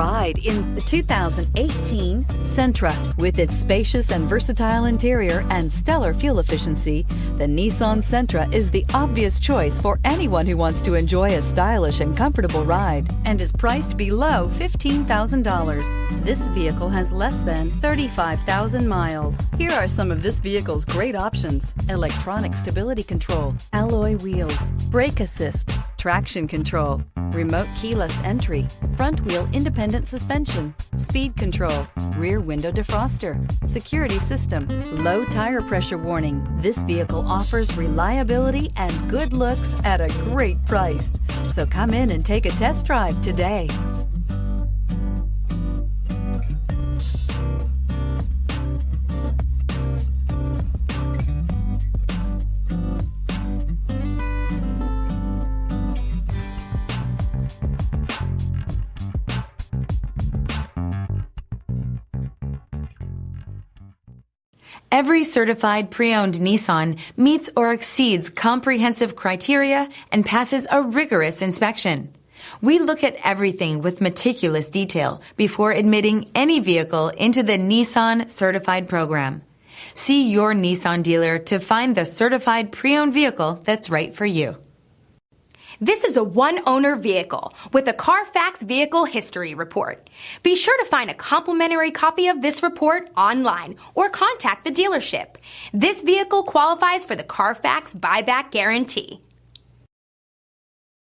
Ride in the 2018 Sentra. With its spacious and versatile interior and stellar fuel efficiency, the Nissan Sentra is the obvious choice for anyone who wants to enjoy a stylish and comfortable ride and is priced below $15,000. This vehicle has less than 35,000 miles. Here are some of this vehicle's great options: electronic stability control, alloy wheels, brake assist, traction control, remote keyless entry, front wheel independent suspension, speed control, rear window defroster, security system, low tire pressure warning. This vehicle offers reliability and good looks at a great price. So come in and take a test drive today. Every certified pre-owned Nissan meets or exceeds comprehensive criteria and passes a rigorous inspection. We look at everything with meticulous detail before admitting any vehicle into the Nissan Certified Program. See your Nissan dealer to find the certified pre-owned vehicle that's right for you. This is a one-owner vehicle with a Carfax Vehicle History Report. Be sure to find a complimentary copy of this report online or contact the dealership. This vehicle qualifies for the Carfax Buyback Guarantee.